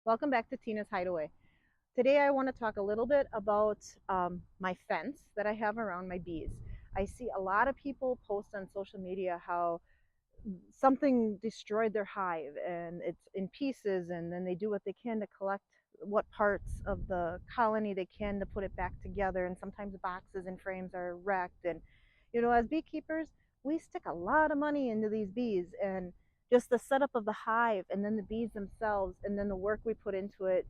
Welcome back to Tina's Hideaway. Today I want to talk a little bit about my fence that I have around my bees. I see a lot of people post on social media how something destroyed their hive and it's in pieces, and then they do what they can to collect what parts of the colony they can to put it back together, and sometimes boxes and frames are wrecked. And as beekeepers, we stick a lot of money into these bees, and just the setup of the hive and then the bees themselves and then the work we put into it.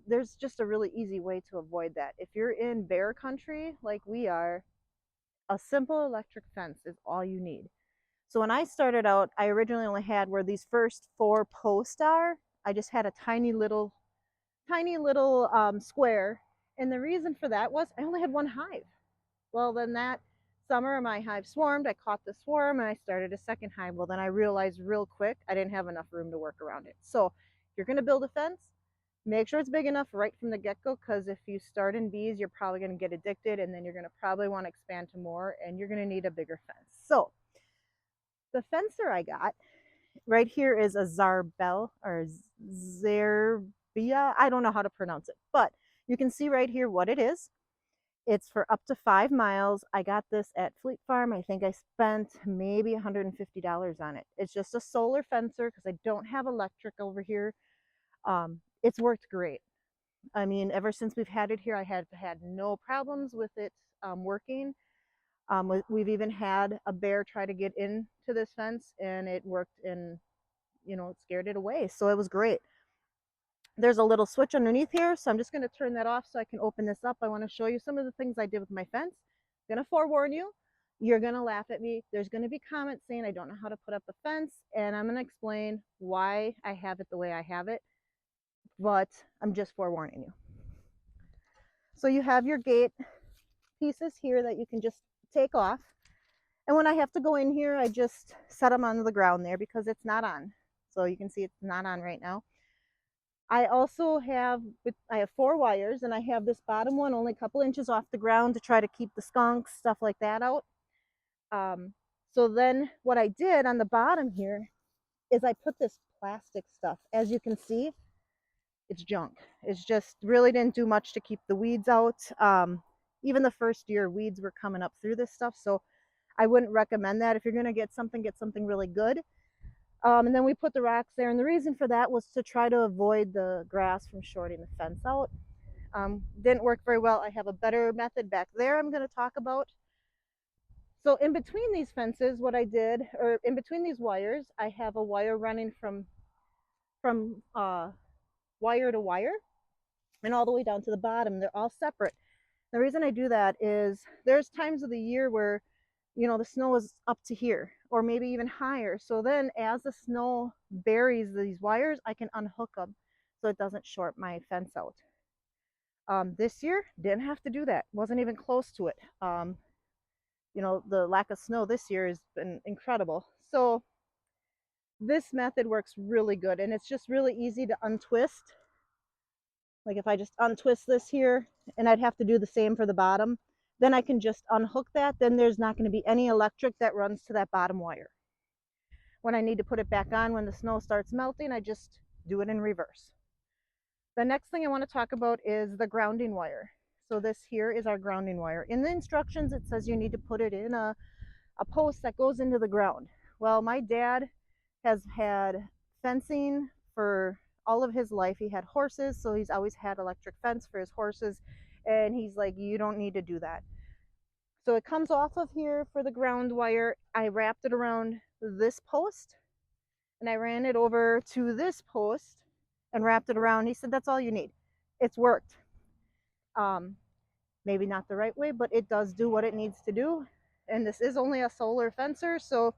There's just a really easy way to avoid that. If you're in bear country like we are, a simple electric fence is all you need. So when I started out, I originally only had where these first four posts are. I just had a tiny little square, and the reason for that was I only had one hive. Well, then that summer my hive swarmed. I caught the swarm and I started a second hive. Well, then I realized real quick I didn't have enough room to work around it. So if you're going to build a fence, make sure it's big enough right from the get-go, because if you start in bees, you're probably going to get addicted, and then you're going to probably want to expand to more, and you're going to need a bigger fence. So the fencer I got right here is a Zarbel or Zerbia. I don't know how to pronounce it, but you can see right here what it is. It's for up to 5 miles. I got this at Fleet Farm. I think I spent maybe $150 on it. It's just a solar fencer because I don't have electric over here. It's worked great. I mean, ever since we've had it here, I have had no problems with it working. We've even had a bear try to get into this fence, and it worked, and it scared it away. So it was great. There's a little switch underneath here, so I'm just going to turn that off so I can open this up. I want to show you some of the things I did with my fence. I'm going to forewarn you, you're going to laugh at me. There's going to be comments saying I don't know how to put up a fence, and I'm going to explain why I have it the way I have it, but I'm just forewarning you. So you have your gate pieces here that you can just take off. And when I have to go in here, I just set them on the ground there because it's not on. So you can see it's not on right now. I also have 4 wires, and I have this bottom one only a couple inches off the ground to try to keep the skunks, stuff like that, out. So then what I did on the bottom here is I put this plastic stuff. As you can see, it's junk. It's just really didn't do much to keep the weeds out. Even the first year, weeds were coming up through this stuff. So I wouldn't recommend that. If you're going to get something really good. And then we put the rocks there. And the reason for that was to try to avoid the grass from shorting the fence out. Didn't work very well. I have a better method back there I'm going to talk about. So in between these fences, what I did, or in between these wires, I have a wire running from wire to wire and all the way down to the bottom. They're all separate. The reason I do that is there's times of the year where the snow is up to here or maybe even higher. So then as the snow buries these wires, I can unhook them so it doesn't short my fence out. This year, didn't have to do that. Wasn't even close to it. The lack of snow this year has been incredible. So this method works really good, and it's just really easy to untwist. Like if I just untwist this here, and I'd have to do the same for the bottom, then I can just unhook that. Then there's not going to be any electric that runs to that bottom wire. When I need to put it back on when the snow starts melting, I just do it in reverse. The next thing I want to talk about is the grounding wire. So this here is our grounding wire. In the instructions, it says you need to put it in a post that goes into the ground. Well, my dad has had fencing for all of his life. He had horses, so he's always had electric fence for his horses, and he's like, you don't need to do that. So it comes off of here for the ground wire. I wrapped it around this post, and I ran it over to this post and wrapped it around. He said, that's all you need. It's worked. Maybe not the right way, but it does do what it needs to do. And this is only a solar fencer, so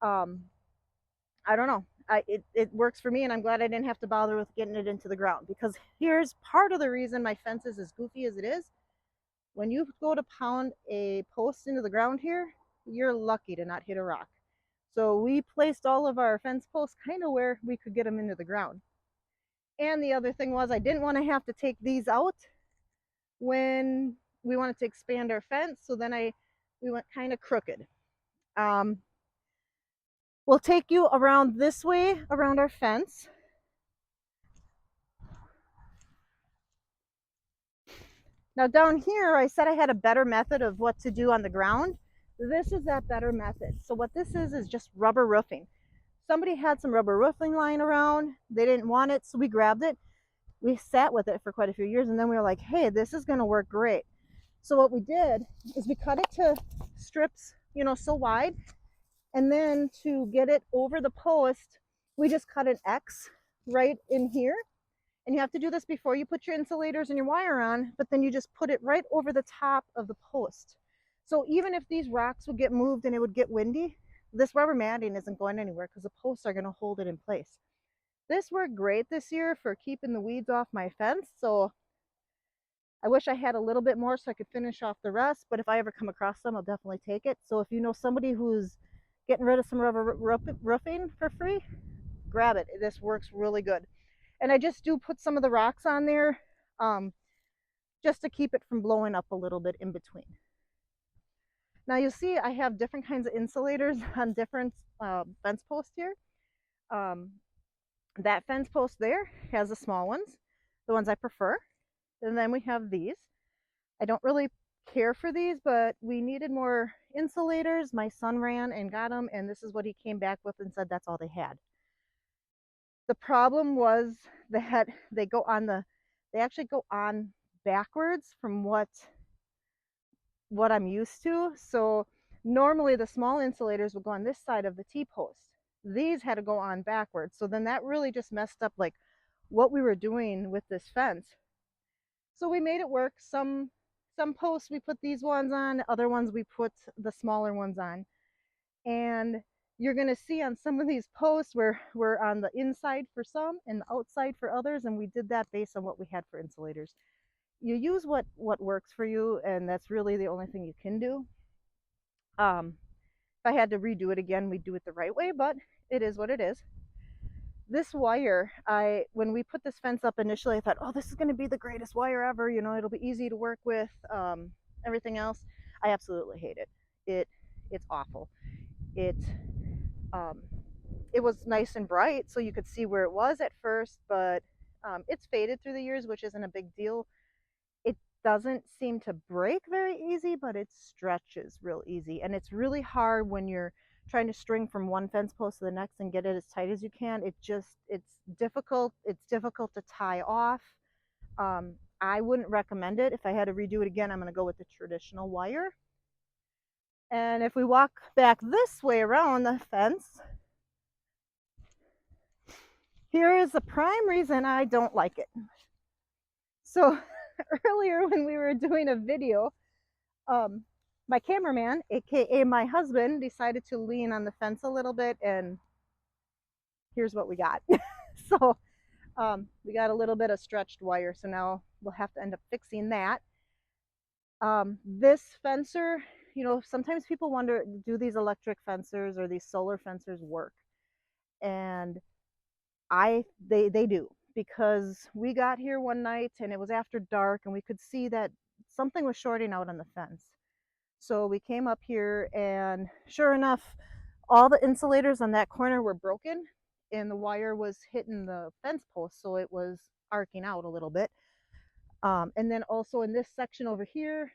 I don't know. It works for me, and I'm glad I didn't have to bother with getting it into the ground, because here's part of the reason my fence is as goofy as it is. When you go to pound a post into the ground here, you're lucky to not hit a rock. So we placed all of our fence posts kind of where we could get them into the ground. And the other thing was, I didn't want to have to take these out when we wanted to expand our fence. So then we went kind of crooked. We'll take you around this way, around our fence. Now down here, I said I had a better method of what to do on the ground. This is that better method. So what this is just rubber roofing. Somebody had some rubber roofing lying around. They didn't want it, so we grabbed it. We sat with it for quite a few years, and then we were like, hey, this is gonna work great. So what we did is we cut it to strips, so wide, and then to get it over the post, we just cut an X right in here. And you have to do this before you put your insulators and your wire on, but then you just put it right over the top of the post. So even if these rocks would get moved and it would get windy, this rubber matting isn't going anywhere because the posts are going to hold it in place. This worked great this year for keeping the weeds off my fence. So I wish I had a little bit more so I could finish off the rest, but if I ever come across some, I'll definitely take it. So if you know somebody who's getting rid of some rubber roofing for free, grab it. This works really good. And I just do put some of the rocks on there, um, just to keep it from blowing up a little bit in between. Now you'll see I have different kinds of insulators on different fence posts here. Um, that fence post there has the small ones, the ones I prefer. And then we have these. I don't really care for these, but we needed more insulators. My son ran and got them, and this is what he came back with and said that's all they had. The problem was that they actually go on backwards from what I'm used to. So normally the small insulators would go on this side of the T-post. These had to go on backwards. So then that really just messed up like what we were doing with this fence. So we made it work. Some posts we put these ones on, other ones we put the smaller ones on. And you're going to see on some of these posts where we're on the inside for some and the outside for others, and we did that based on what we had for insulators. You use what works for you, and that's really the only thing you can do. If I had to redo it again, we'd do it the right way, but it is what it is. This wire, when we put this fence up initially, I thought, oh, this is going to be the greatest wire ever. It'll be easy to work with. Everything else, I absolutely hate it. It's awful. It um, it was nice and bright, so you could see where it was at first, but it's faded through the years, which isn't a big deal. It doesn't seem to break very easy, but it stretches real easy, and it's really hard when you're trying to string from one fence post to the next and get it as tight as you can. It's difficult. It's difficult to tie off. I wouldn't recommend it. If I had to redo it again, I'm going to go with the traditional wire. And if we walk back this way around the fence, here is the prime reason I don't like it. So earlier when we were doing a video, my cameraman, aka my husband, decided to lean on the fence a little bit, and here's what we got. So we got a little bit of stretched wire, so now we'll have to end up fixing that. This fencer, sometimes people wonder, do these electric fencers or these solar fencers work? And they do, because we got here one night and it was after dark and we could see that something was shorting out on the fence. So we came up here and sure enough, all the insulators on that corner were broken and the wire was hitting the fence post, so it was arcing out a little bit. And then also in this section over here,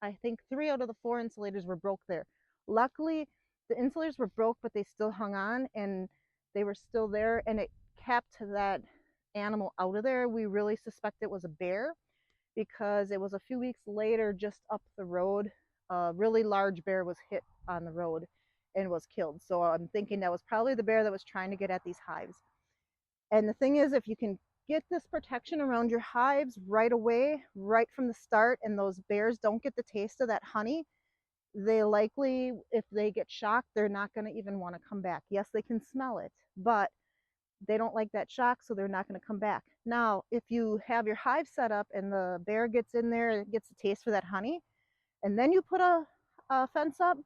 I think 3 out of the 4 insulators were broke there. Luckily, the insulators were broke, but they still hung on and they were still there, and it kept that animal out of there. We really suspect it was a bear because it was a few weeks later, just up the road, a really large bear was hit on the road and was killed. So I'm thinking that was probably the bear that was trying to get at these hives. And the thing is, if you can get this protection around your hives right away, right from the start, and those bears don't get the taste of that honey, they likely, if they get shocked, they're not going to even want to come back. Yes, they can smell it, but they don't like that shock, so they're not going to come back. Now, if you have your hive set up and the bear gets in there and gets a taste for that honey, and then you put a fence up,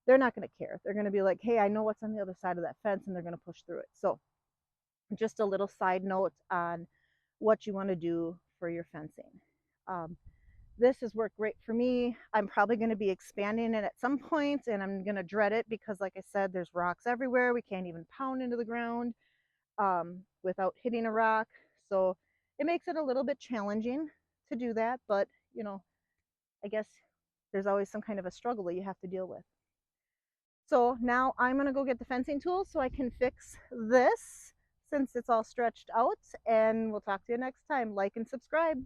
they're not going to care. They're going to be like, hey, I know what's on the other side of that fence, and they're going to push through it. So just a little side note on what you want to do for your fencing. This has worked great for me. I'm probably going to be expanding it at some point, and I'm going to dread it because, like I said, there's rocks everywhere. We can't even pound into the ground without hitting a rock. So it makes it a little bit challenging to do that, but you know, I guess there's always some kind of a struggle that you have to deal with. So now I'm gonna go get the fencing tools so I can fix this since it's all stretched out, and we'll talk to you next time. Like and subscribe.